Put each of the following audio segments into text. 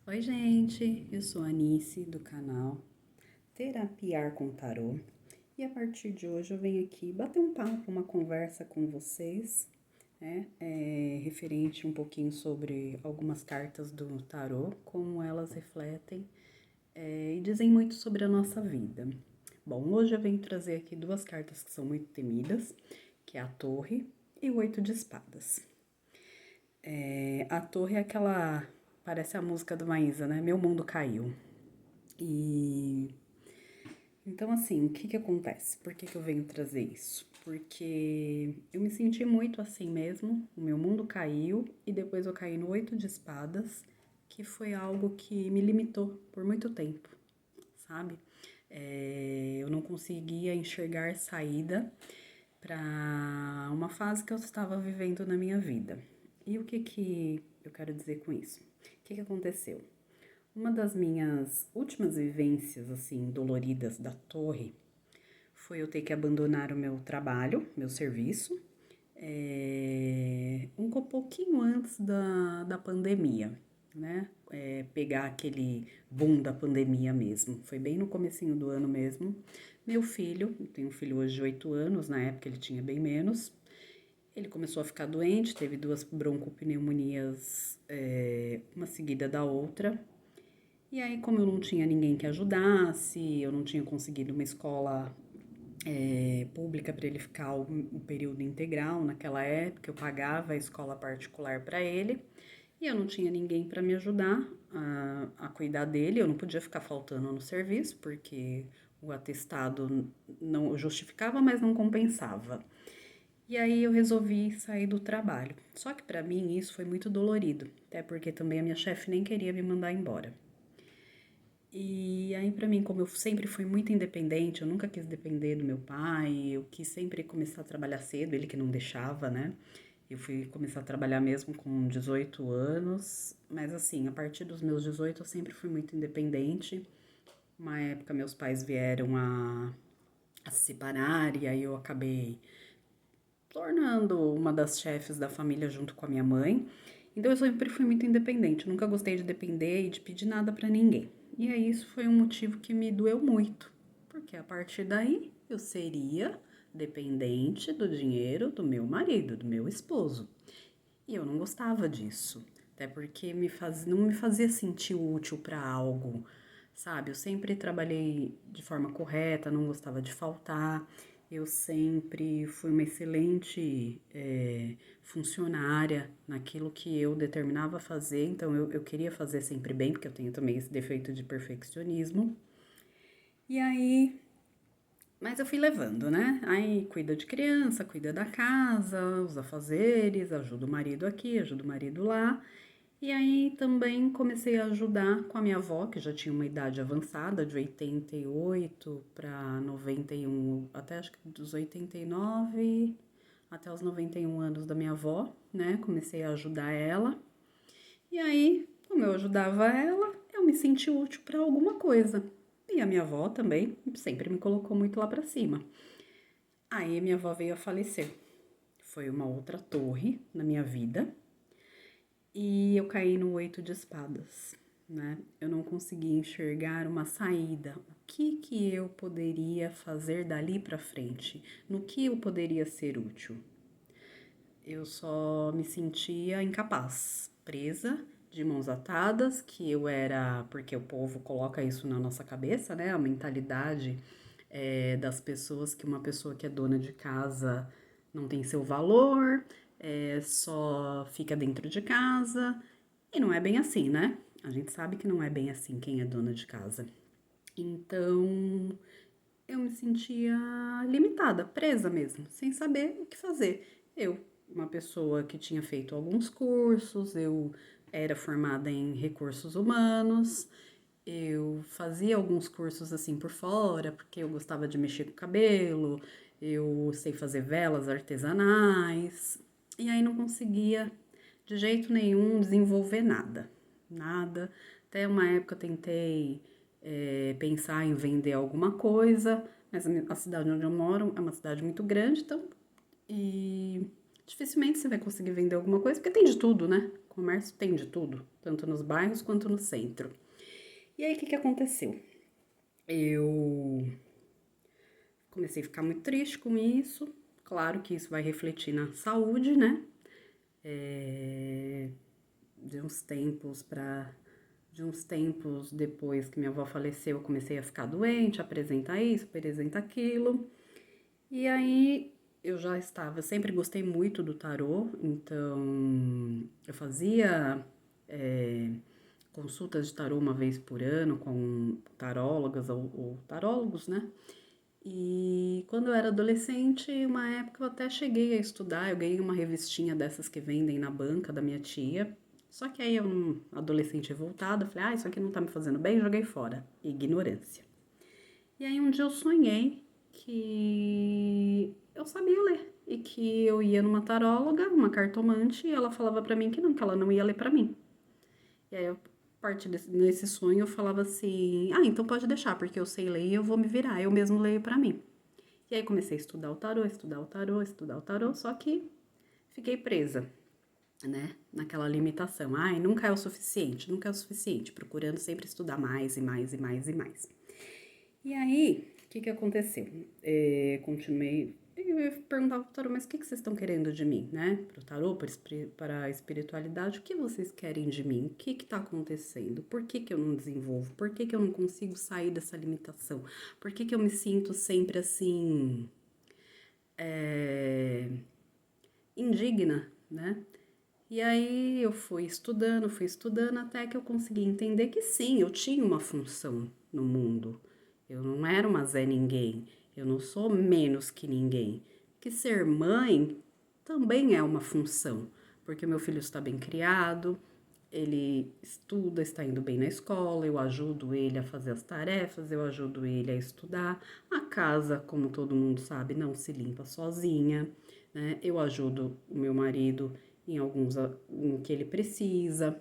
Oi, gente, eu sou a Anice do canal Terapiar com Tarô e a partir de hoje eu venho aqui bater um papo, uma conversa com vocês, né, referente um pouquinho sobre algumas cartas do tarô, como elas refletem e dizem muito sobre a nossa vida. Bom, hoje eu venho trazer aqui duas cartas que são muito temidas, que é a Torre e o Oito de Espadas. A Torre é aquela, parece a música do Maísa, né? Meu mundo caiu. E então, assim, o que que acontece? Por que que eu venho trazer isso? Porque eu me senti muito assim mesmo, o meu mundo caiu e depois eu caí no Oito de Espadas, que foi algo que me limitou por muito tempo, sabe? Eu não conseguia enxergar saída para uma fase que eu estava vivendo na minha vida. E o que que eu quero dizer com isso? O que que aconteceu? Uma das minhas últimas vivências, assim, doloridas da torre foi eu ter que abandonar o meu trabalho, meu serviço, um pouquinho antes da pandemia, né? Pegar aquele boom da pandemia mesmo. Foi bem no comecinho do ano mesmo. Meu filho, eu tenho um filho hoje de 8 anos, na época ele tinha bem menos. Ele começou a ficar doente, teve duas broncopneumonias, uma seguida da outra. E aí, como eu não tinha ninguém que ajudasse, eu não tinha conseguido uma escola pública para ele ficar um período integral naquela época, eu pagava a escola particular para ele e eu não tinha ninguém para me ajudar a cuidar dele, eu não podia ficar faltando no serviço porque o atestado não justificava, mas não compensava. E aí eu resolvi sair do trabalho. Só que para mim isso foi muito dolorido, até porque também a minha chefe nem queria me mandar embora. E aí, pra mim, como eu sempre fui muito independente, eu nunca quis depender do meu pai, eu quis sempre começar a trabalhar cedo, ele que não deixava, né? Eu fui começar a trabalhar mesmo com 18 anos, mas assim, a partir dos meus 18 eu sempre fui muito independente. Uma época meus pais vieram a se separar e aí eu acabei tornando uma das chefes da família junto com a minha mãe. Então eu sempre fui muito independente, nunca gostei de depender e de pedir nada pra ninguém. E aí isso foi um motivo que me doeu muito, porque a partir daí eu seria dependente do dinheiro do meu marido, do meu esposo. E eu não gostava disso, até porque não me fazia sentir útil para algo, sabe? Eu sempre trabalhei de forma correta, não gostava de faltar. Eu sempre fui uma excelente funcionária naquilo que eu determinava fazer, então eu queria fazer sempre bem, porque eu tenho também esse defeito de perfeccionismo. E aí, mas eu fui levando, né? Aí cuida de criança, cuida da casa, os afazeres, ajuda o marido aqui, ajuda o marido lá. E aí também comecei a ajudar com a minha avó, que já tinha uma idade avançada, de 88 para 91, até acho que dos 89 até os 91 anos da minha avó, né? Comecei a ajudar ela. E aí, como eu ajudava ela, eu me senti útil para alguma coisa. E a minha avó também sempre me colocou muito lá para cima. Aí minha avó veio a falecer. Foi uma outra torre na minha vida. E eu caí no Oito de Espadas, né? Eu não consegui enxergar uma saída. O que que eu poderia fazer dali para frente? No que eu poderia ser útil? Eu só me sentia incapaz, presa, de mãos atadas, que eu era, porque o povo coloca isso na nossa cabeça, né? A mentalidade das pessoas, que uma pessoa que é dona de casa não tem seu valor, só fica dentro de casa. E não é bem assim, né? A gente sabe que não é bem assim quem é dona de casa. Então, eu me sentia limitada, presa mesmo, sem saber o que fazer. Eu, uma pessoa que tinha feito alguns cursos, eu era formada em recursos humanos, eu fazia alguns cursos assim por fora, porque eu gostava de mexer com o cabelo, eu sei fazer velas artesanais, e aí não conseguia de jeito nenhum desenvolver nada, nada. Até uma época eu tentei pensar em vender alguma coisa, mas a cidade onde eu moro é uma cidade muito grande, então, e dificilmente você vai conseguir vender alguma coisa, porque tem de tudo, né? comércio tem de tudo, tanto nos bairros quanto no centro. E aí, o que aconteceu? Eu comecei a ficar muito triste com isso. Claro que isso vai refletir na saúde, né? De uns tempos depois que minha avó faleceu, eu comecei a ficar doente, apresentar isso, apresentar aquilo. E aí eu sempre gostei muito do tarô, então eu fazia consultas de tarô uma vez por ano com tarólogas ou tarólogos, né? E quando eu era adolescente, uma época eu até cheguei a estudar, eu ganhei uma revistinha dessas que vendem na banca da minha tia. Só que aí eu, adolescente revoltada, falei, isso aqui não tá me fazendo bem, joguei fora. Ignorância. E aí um dia eu sonhei que eu sabia ler e que eu ia numa taróloga, uma cartomante, e ela falava pra mim que ela não ia ler pra mim. E aí, a partir desse sonho, eu falava assim, então pode deixar, porque eu sei ler e eu vou me virar, eu mesmo leio pra mim. E aí comecei a estudar o tarô, só que fiquei presa, né, naquela limitação. Nunca é o suficiente, procurando sempre estudar mais e mais e mais e mais. E aí, o que aconteceu? Continuei, eu perguntava pro tarô, mas o que vocês estão querendo de mim, né? Pro tarô, para a espiritualidade, o que vocês querem de mim? O que tá acontecendo? Por que eu não desenvolvo? Por que eu não consigo sair dessa limitação? Por que eu me sinto sempre assim, indigna, né? E aí eu fui estudando, até que eu consegui entender que sim, eu tinha uma função no mundo. Eu não era uma Zé Ninguém, eu não sou menos que ninguém. Que ser mãe também é uma função, porque meu filho está bem criado, ele estuda, está indo bem na escola, eu ajudo ele a fazer as tarefas, eu ajudo ele a estudar. A casa, como todo mundo sabe, não se limpa sozinha, né? Eu ajudo o meu marido em que ele precisa,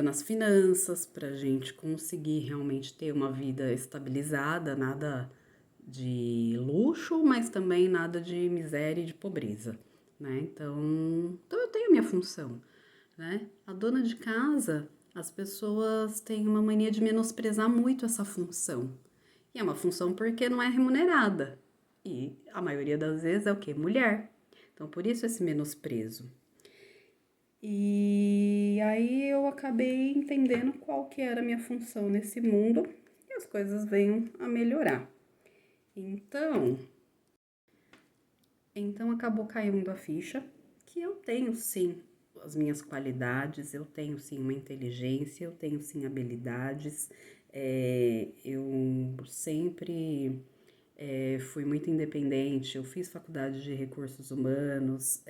nas finanças, para a gente conseguir realmente ter uma vida estabilizada, nada de luxo, mas também nada de miséria e de pobreza, né? Então eu tenho a minha função, né? A dona de casa, as pessoas têm uma mania de menosprezar muito essa função. E é uma função porque não é remunerada. E a maioria das vezes é o quê? Mulher. Então, por isso esse menosprezo. E aí eu acabei entendendo qual que era a minha função nesse mundo e as coisas venham a melhorar. Então acabou caindo a ficha que eu tenho sim as minhas qualidades, eu tenho sim uma inteligência, eu tenho sim habilidades, eu sempre fui muito independente, eu fiz faculdade de recursos humanos,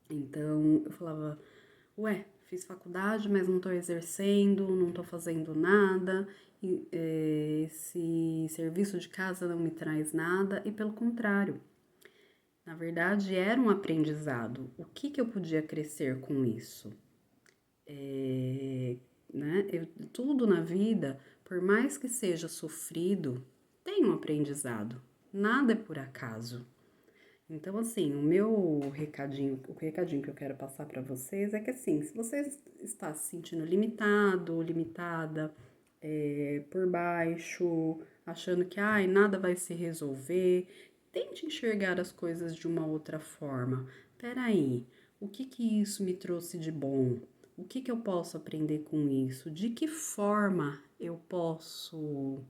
então eu falava, fiz faculdade, mas não tô exercendo, não tô fazendo nada, esse serviço de casa não me traz nada, e pelo contrário, na verdade era um aprendizado. O que eu podia crescer com isso? Né? Tudo na vida, por mais que seja sofrido, tem um aprendizado. Nada é por acaso. Então, assim, o recadinho que eu quero passar para vocês é que, assim, se você está se sentindo limitado, limitada, por baixo, achando que, nada vai se resolver, tente enxergar as coisas de uma outra forma. Peraí, o que isso me trouxe de bom? O que eu posso aprender com isso? De que forma eu posso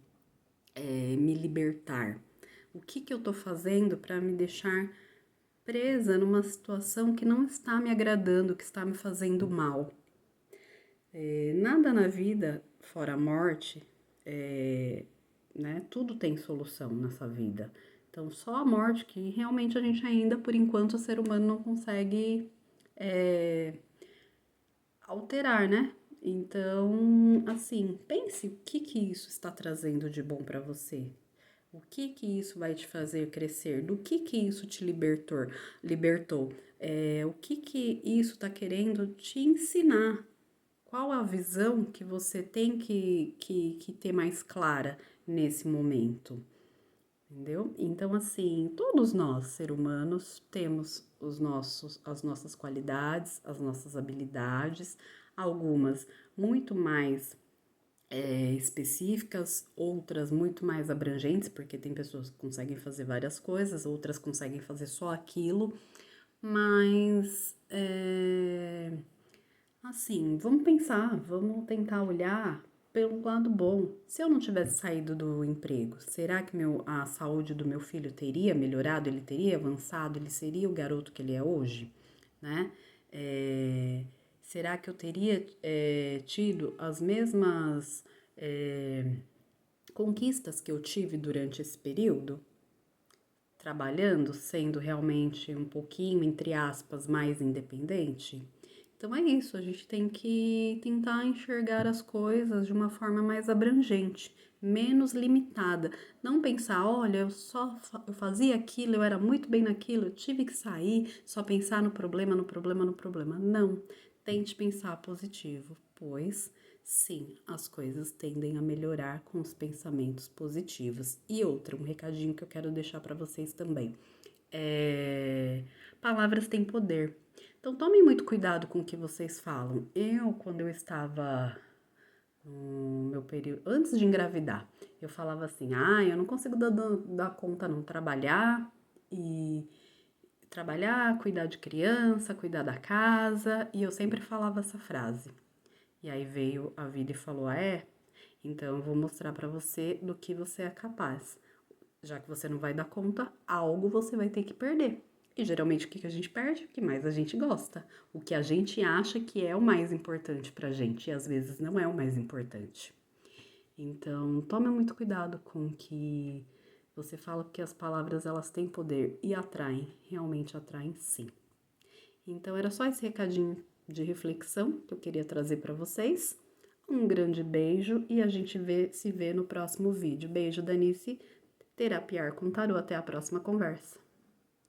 me libertar? O que eu tô fazendo para me deixar presa numa situação que não está me agradando, que está me fazendo mal? Nada na vida, fora a morte, né? Tudo tem solução nessa vida. Então, só a morte que realmente a gente ainda, por enquanto, o ser humano não consegue alterar, né? Então, assim, pense o que isso está trazendo de bom para você. O que isso vai te fazer crescer? Do que isso te libertou? O que isso está querendo te ensinar? Qual a visão que você tem que ter mais clara nesse momento? Entendeu? Então, assim, todos nós, seres humanos, temos as nossas qualidades, as nossas habilidades, algumas muito mais específicas, outras muito mais abrangentes, porque tem pessoas que conseguem fazer várias coisas, outras conseguem fazer só aquilo, mas assim, vamos pensar, vamos tentar olhar pelo lado bom. Se eu não tivesse saído do emprego, será que a saúde do meu filho teria melhorado? Ele teria avançado? Ele seria o garoto que ele é hoje, né? Será que eu teria tido as mesmas conquistas que eu tive durante esse período? Trabalhando, sendo realmente um pouquinho, entre aspas, mais independente? Então é isso, a gente tem que tentar enxergar as coisas de uma forma mais abrangente, menos limitada. Não pensar, olha, eu fazia aquilo, eu era muito bem naquilo, eu tive que sair, só pensar no problema, no problema, no problema. Não, tente pensar positivo, pois sim, as coisas tendem a melhorar com os pensamentos positivos. E outra, um recadinho que eu quero deixar para vocês também. Palavras têm poder. Então tomem muito cuidado com o que vocês falam. Quando eu estava no meu período, antes de engravidar, eu falava assim, eu não consigo dar conta não, trabalhar, cuidar de criança, cuidar da casa, e eu sempre falava essa frase. E aí veio a vida e falou, então eu vou mostrar pra você do que você é capaz. Já que você não vai dar conta, algo você vai ter que perder. E geralmente o que a gente perde? O que mais a gente gosta. O que a gente acha que é o mais importante pra gente. E às vezes não é o mais importante. Então, tome muito cuidado com o que você fala, porque as palavras elas têm poder e atraem. Realmente atraem sim. Então, era só esse recadinho de reflexão que eu queria trazer pra vocês. Um grande beijo e a gente se vê no próximo vídeo. Beijo, Danice. Terapiar com Tarô. Até a próxima conversa.